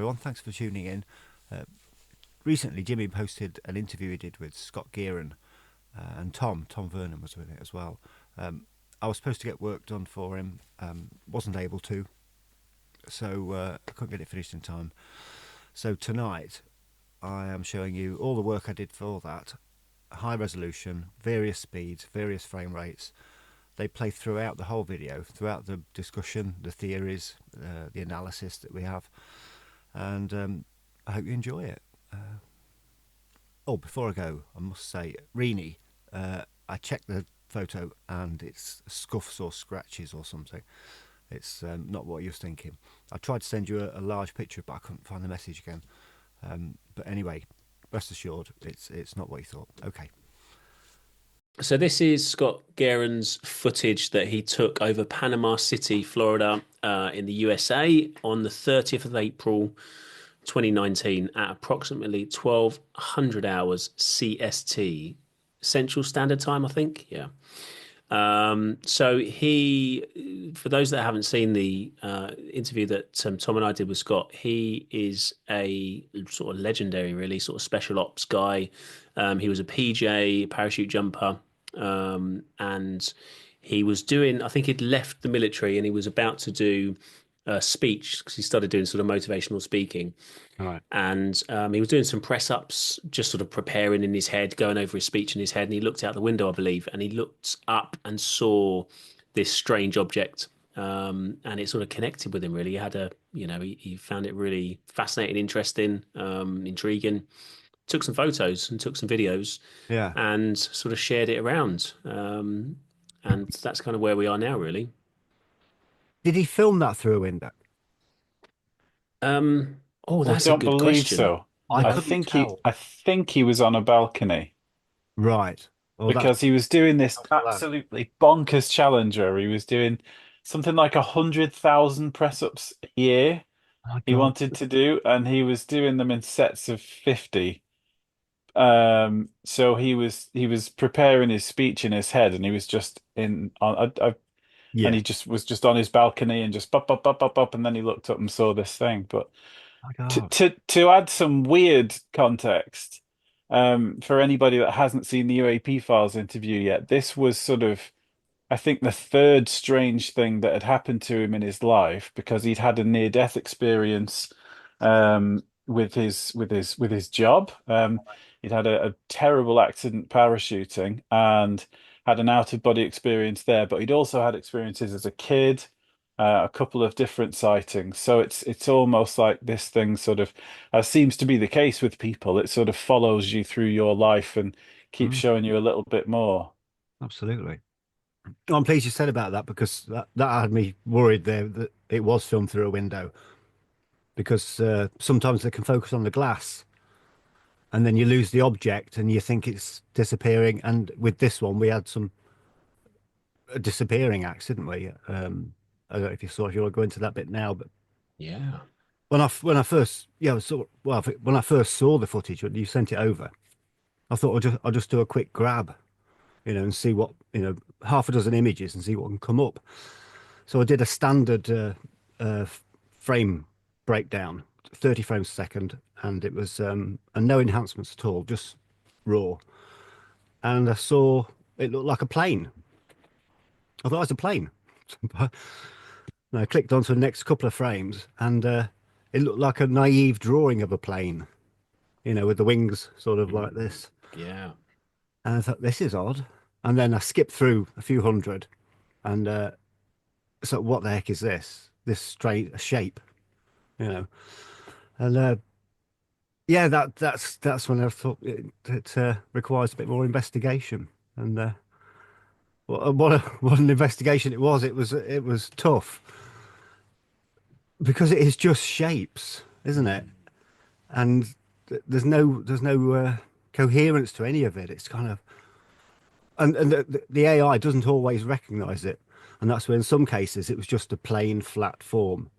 everyone. Thanks for tuning in. Uh, Recently, Jimmy posted an interview he did with Scott Gearen, and Tom Vernon was with it as well. I was supposed to get work done for him, wasn't able to, so I couldn't get it finished in time. So tonight, I am showing you all the work I did for that. High resolution, various speeds, various frame rates. They play throughout the whole video, throughout the discussion, the theories, the analysis that we have, and I hope you enjoy it. Oh, before I go, I must say, Rini, I checked the photo and it's scuffs or scratches or something. It's not what you was thinking. I tried to send you a large picture, but I couldn't find the message again. But anyway, rest assured, it's not what you thought. Okay. So this is Scott Gearen's footage that he took over Panama City, Florida, in the USA on the 30th of April, 2019 at approximately 1200 hours CST, Central Standard Time, I think. Yeah. So for those that haven't seen the interview that Tom and I did with Scott, he is a sort of legendary, really, sort of special ops guy. He was a PJ, parachute jumper, and he was doing, I think he'd left the military and he was about to do a speech because he started doing sort of motivational speaking. All right. And he was doing some press ups, just sort of preparing in his head, going over his speech in his head. And he looked out the window, I believe, and he looked up and saw this strange object. And it sort of connected with him, really. He had he found it really fascinating, interesting, intriguing. Took some photos and took some videos Yeah. and sort of shared it around. And that's kind of where we are now, really. Did he film that through a window? Oh, I that's a don't good believe question. so. I I couldn't think he tell. I think he was on a balcony Right. Well, that's because he was doing this alone. absolutely bonkers challenge where he was doing something like 100,000 press-ups a year My he God. wanted to do, and he was doing them in sets of 50. So he was preparing his speech in his head, and he was just and Yeah. he just was just on his balcony and just bop bop bop bop bop, and then he looked up and saw this thing. But My to God. to to add some weird context, for anybody that hasn't seen the UAP Files interview yet, this was sort of, I think, the third strange thing that had happened to him in his life, because he'd had a near-death experience with his job. He'd had a terrible accident parachuting and had an out-of-body experience there, but he'd also had experiences as a kid, a couple of different sightings. So it's almost like this thing sort of, as seems to be the case with people, it sort of follows you through your life and keeps Mm, showing you a little bit more. absolutely. Oh, I'm pleased you said about that because that had me worried there that it was filmed through a window because sometimes they can focus on the glass and then you lose the object and you think it's disappearing. And with this one, we had some disappearing acts, didn't we? I don't know if you saw, if you want to go into that bit now, but Yeah. when I first, yeah, when I first saw the footage when you sent it over, I thought I'll just do a quick grab, and see what, half a dozen images and see what can come up. So I did a standard uh, frame breakdown, 30 frames a second, and it was and no enhancements at all, just raw. And I saw it looked like a plane. I thought it was a plane. And I clicked onto the next couple of frames, and it looked like a naive drawing of a plane, with the wings sort of like Mm. this. Yeah. And I thought, this is odd. And then I skipped through a few hundred, and so what the heck is this? This straight shape, you know? And yeah, that's when I thought it requires a bit more investigation. And what an investigation it was. It was tough because it is just shapes, isn't it? Mm. And there's no coherence to any of it. It's kind of, and the AI doesn't always recognize it, and that's where in some cases it was just a plain flat form,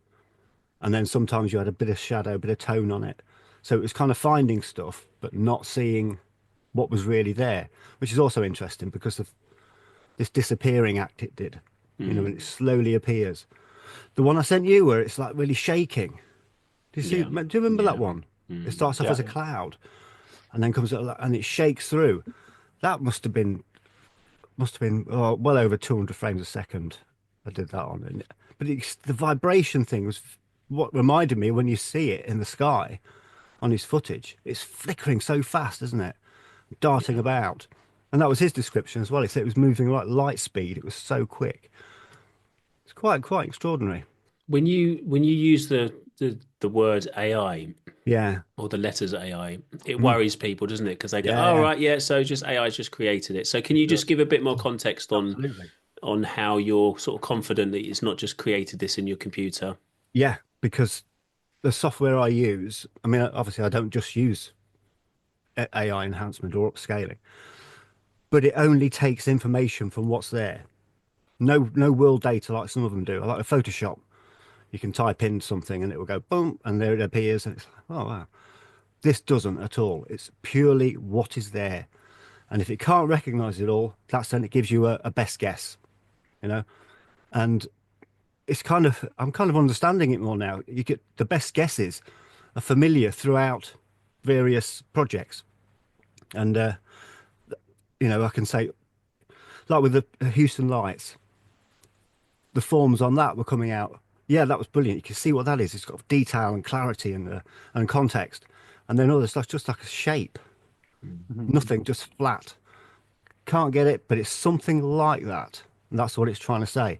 and then sometimes you had a bit of shadow, a bit of tone on it. So it was kind of finding stuff but not seeing what was really there, which is also interesting because of this disappearing act it did, Mm. and it slowly appears. The one I sent you where it's like really shaking, Do you see? Yeah. Do you remember that Yeah. one? It Mm. starts off Yeah. as a cloud and then comes up and it shakes through. That must have been well over 200 frames a second. I did that on, but the vibration thing was what reminded me when you see it in the sky on his footage. It's flickering so fast, isn't it? Darting Yeah. about, and that was his description as well. He said it was moving like light speed. It was so quick. It's quite extraordinary. When you use the word AI Yeah. or the letters AI, it Mm. worries people, doesn't it? Because they go, "Oh, Yeah. right, yeah, so just AI's just created it." So can It you just does. give a bit more context Absolutely. on how you're sort of confident that it's not just created this in your computer? Yeah, because the software I use, I mean, obviously I don't just use AI enhancement or upscaling, but it only takes information from what's there. No world data like some of them do. Like a Photoshop, you can type in something and it will go boom, and there it appears, and it's like, oh wow. This doesn't at all. It's purely what is there, and if it can't recognize it all, that's then it gives you a best guess, you know. And I'm kind of understanding it more now. You get the best guesses are familiar throughout various projects, and I can say like with the Houston Lights, the forms on that were coming out. Yeah, that was brilliant. You can see what that is. It's got detail and clarity and context. And then other stuff just like a shape, Mhm. nothing, just flat. Can't get it, but it's something like that. And that's what it's trying to say.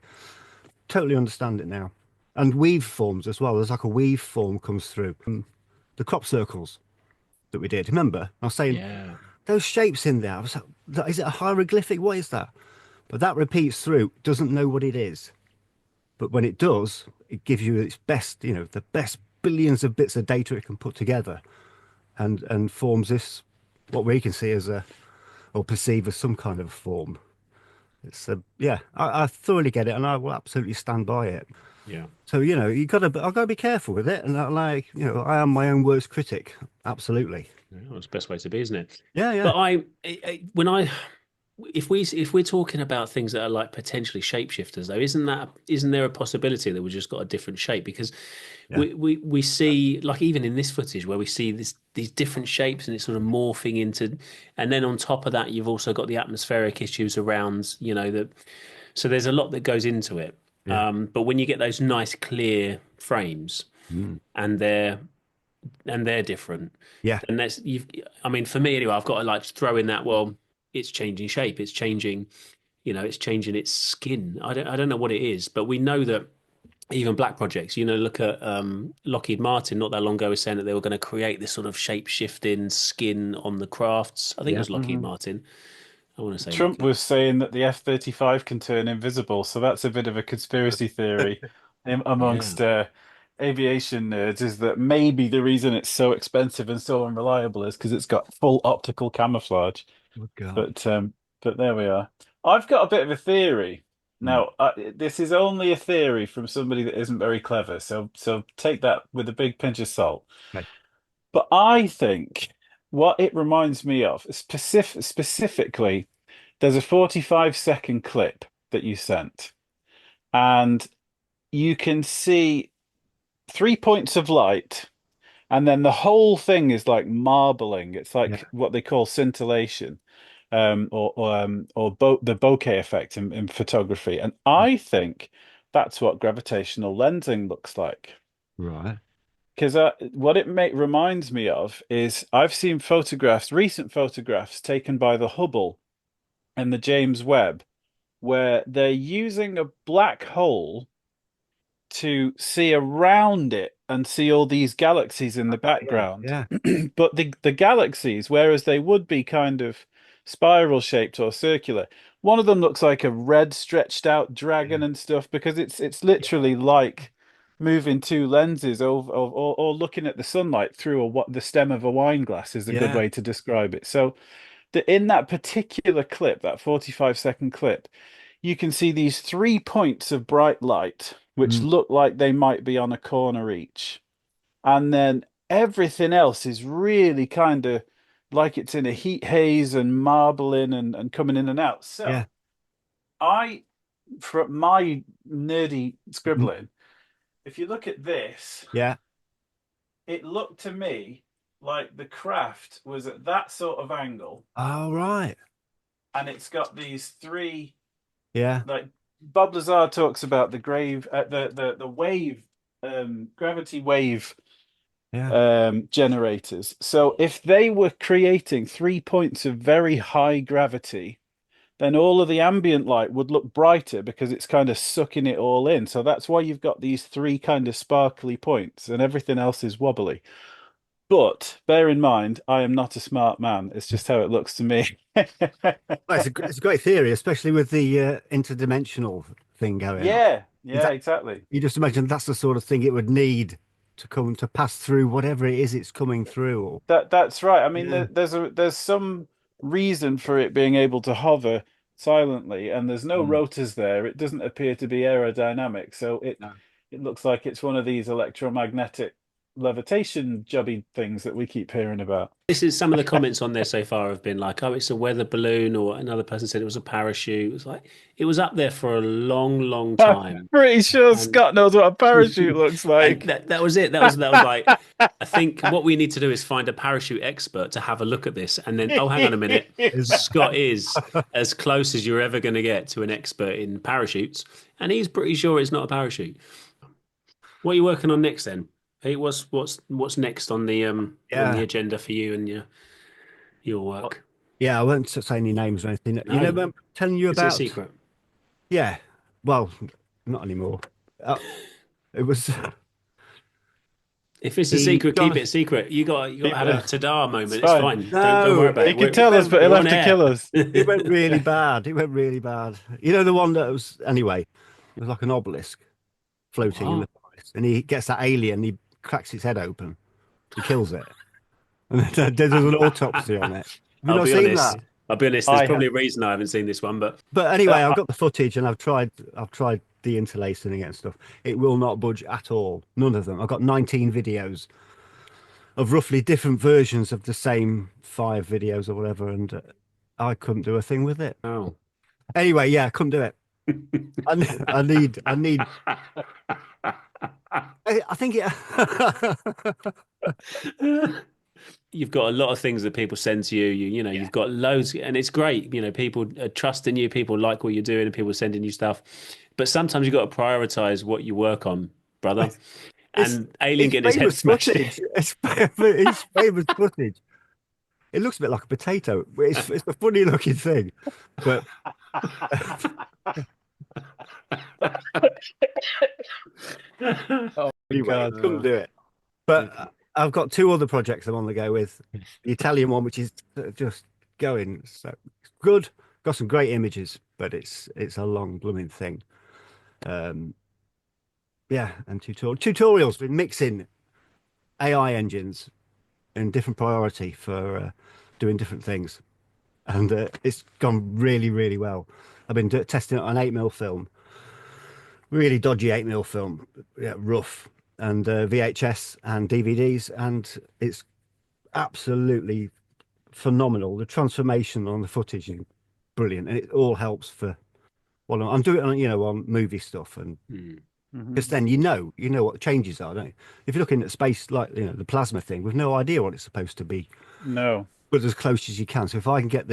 Totally understand it now. And weave forms as well. There's like a weave form comes through. The crop circles that we did. Remember, I was saying Yeah. those shapes in there. I was like, is it a hieroglyphic? What is that? But that repeats through. Doesn't know what it is. But when it does, it gives you its best, the best billions of bits of data it can put together and forms this, what we can see as or perceive as some kind of form. It's yeah, I thoroughly get it and I will absolutely stand by it. Yeah. So, I've got to be careful with it. And I am my own worst critic. Absolutely. Yeah, that's the best way to be, isn't it? Yeah, yeah, But when if we're talking about things that are like potentially shapeshifters, though, isn't there a possibility that we just got a different shape? Because yeah, we see, like, even in this footage where we see these different shapes and it's sort of morphing into, and then on top of that, you've also got the atmospheric issues around, so there's a lot that goes into it. yeah. But when you get those nice clear frames Mm. and they're different, Yeah, then that's you've. I mean, for me anyway, I've got to like throw in that. Well, it's changing shape. It's changing. It's changing its skin. I don't know what it is, but we know that even black projects. Look at Lockheed Martin not that long ago was saying that they were going to create this sort of shape shifting skin on the crafts. I think it yeah, was Lockheed Mhm. Martin. I want to say Trump Lockheed. was saying that the F-35 can turn invisible, so that's a bit of a conspiracy theory Yeah. amongst aviation nerds, is that maybe the reason it's so expensive and so unreliable is because it's got full optical camouflage. oh God. But there we are. I've got a bit of a theory. Mm. Now, this is only a theory from somebody that isn't very clever, so take that with a big pinch of salt. Okay. But I think what it reminds me of, specifically, there's a 45-second clip that you sent, and you can see 3 points of light, and then the whole thing is like marbling. It's Yeah, like what they call scintillation, or the bokeh effect in photography. And yeah. I think that's what gravitational lensing looks like. Right. Because what it reminds me of is I've seen recent photographs taken by the Hubble and the James Webb, where they're using a black hole to see around it and see all these galaxies in the Yeah, background. yeah, But the galaxies, whereas they would be kind of spiral shaped or circular, one of them looks like a red stretched out dragon yeah, and stuff because it's yeah, literally like moving two lenses over or looking at the sunlight through the stem of a wine glass is a good yeah. way to describe it. So in that particular clip, that 45-second clip, you can see these 3 points of bright light, which Mm. look like they might be on a corner each. And then everything else is really kind of like it's in a heat haze and marbling and coming in and out. Yeah. So I, from my nerdy Mm. scribbling, if you look at this, Yeah. it looked to me like the craft was at that sort of angle, Oh, right. and it's got these three, Yeah. like Bob Lazar talks about the grave, the wave, gravity wave Yeah. generators. So if they were creating 3 points of very high gravity, then all of the ambient light would look brighter because it's kind of sucking it all in. So that's why you've got these three kind of sparkly points and everything else is wobbly. But bear in mind, I am not a smart man. It's just how it looks to me. Well, it's a great theory, especially with the interdimensional thing going on. Yeah, Is yeah, that exactly. you just imagine that's the sort of thing it would need to come to pass through whatever it is it's coming through? Or That's right. I mean, yeah. there's some reason for it being able to hover silently, and there's no Mm. rotors there. It doesn't appear to be aerodynamic, so No. it looks like it's one of these electromagnetic levitation jobby things that we keep hearing about. This is some of the comments on there so far have been like, oh, it's a weather balloon, or another person said it was a parachute. It was like it was up there for a long, long I'm time. pretty sure And Scott knows what a parachute looks and like. that was it. That was like I think what we need to do is find a parachute expert to have a look at this and then oh hang on a minute. Is Scott is as close as you're ever going to get to an expert in parachutes, and he's pretty sure it's not a parachute. What are you working on next then? Hey, what's next on the yeah. agenda for you and your work? Yeah, I won't say any names or anything. You know, No, I'm telling you it's a about. secret. Yeah, well, not anymore. It was If it's a he secret, keep it Jonathan. a secret. You got to have a ta-da It's moment. It's fine. fine. Don't worry No, about He it. can tell us, but he'll We're have on to air. kill us. it went really bad. It went really bad. You know the one that was anyway. It was like an obelisk floating in What? the forest, and he gets that alien. He cracks its head open. He kills it, and then there's an autopsy on it. Have you I'll not be seen honest. that? I'll be honest. There's I have. probably a reason I haven't seen this one, but But anyway, I've Uh, got the footage and I've tried de-interlacing it and stuff. It will not budge at all. None of them. I've got 19 videos of roughly different versions of the same 5 videos or whatever, and I couldn't do a thing with it. oh. Anyway, yeah, I couldn't do it. I need. I think it. You've got a lot of things that people send to you. Yeah. You've got loads, and it's great. People are trusting you, people like what you're doing, and people are sending you stuff. But sometimes you've got to prioritize what you work on, brother. It's And Alien it's getting his head famous smashed footage. in. It's famous footage. It looks a bit like a potato. It's a funny looking thing, but oh my anyway, God. couldn't do it. But I've got 2 other projects I'm on the go with. The Italian one, which is just going so good. Got some great images, but it's a long blooming thing. Um, yeah, and tutorials with mixing AI engines in different priority for doing different things, and it's gone really, really well. I've been testing it on 8mm film, really dodgy 8mm film, yeah, rough, and VHS and DVDs, and it's absolutely phenomenal. The transformation on the footage is brilliant, and it all helps for well, I'm doing it on on movie stuff, and Hmm. because Mhm. then you know what the changes are, don't you? If you're looking at space like the plasma thing, we've no idea what it's supposed to be, No. but as close as you can. So if I can get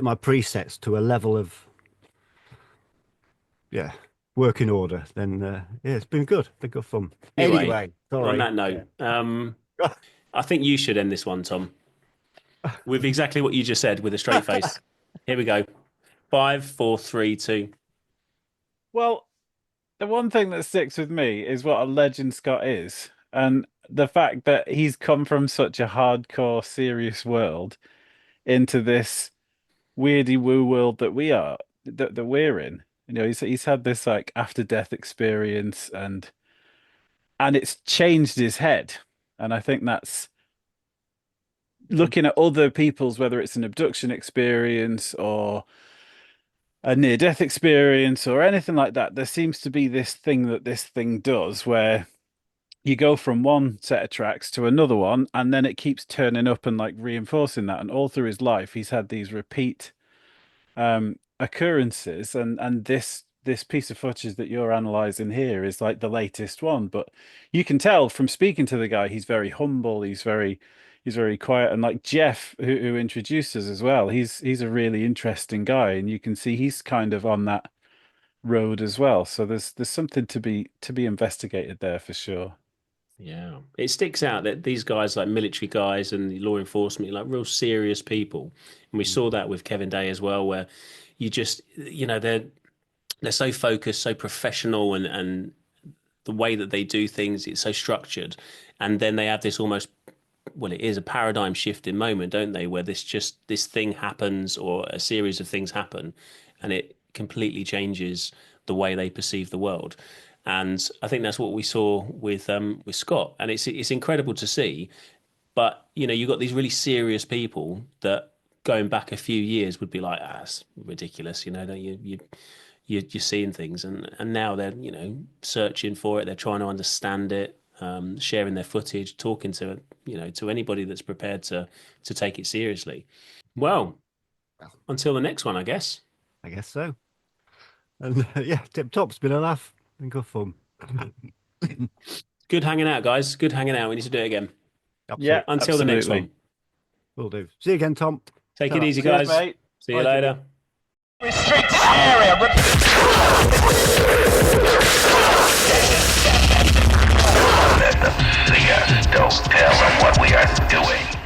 my presets to a level of yeah working order, then yeah, it's been good fun. Anyway, Anyway, on sorry. that note, I think you should end this one, Tom, with exactly what you just said with a straight face. Here we go. Five, four, three, two. Well, the one thing that sticks with me is what a legend Scott is, and the fact that he's come from such a hardcore, serious world into this weirdy woo world that that we're in. He's had this like after death experience, and it's changed his head. And I think that's looking at other people's, whether it's an abduction experience or a near death experience or anything like that, there seems to be this thing that this thing does where you go from one set of tracks to another one, and then it keeps turning up and like reinforcing that. And all through his life, he's had these repeat occurrences, and this piece of footage that you're analysing here is like the latest one, but you can tell from speaking to the guy, he's very humble, he's very quiet, and like Jeff, who introduced us as well, he's a really interesting guy, and you can see he's kind of on that road as well. So there's something to be investigated there for sure. Yeah, it sticks out that these guys, like military guys and law enforcement, like real serious people, and we saw that with Kevin Day as well, where you just, they're so focused, so professional, and the way that they do things, it's so structured, and then they have this almost, well, it is a paradigm shifting moment, don't they, where this thing happens, or a series of things happen, and it completely changes the way they perceive the world. And I think that's what we saw with Scott, and it's incredible to see. But you've got these really serious people that going back a few years would be like, that's ridiculous, don't you're seeing things, and now they're searching for it, they're trying to understand it, sharing their footage, talking to to anybody that's prepared to take it seriously. Well, until the next one, I guess. I guess so. And yeah, tip top. It's been a laugh and good fun. Good hanging out, guys. Good hanging out. We need to do it again. Absolutely. Yeah, until the next one. Will do. See you again, Tom. Take it easy, guys. Cheers, mate. See you later. Restrict this area. Let them see us. Don't tell them what we are doing.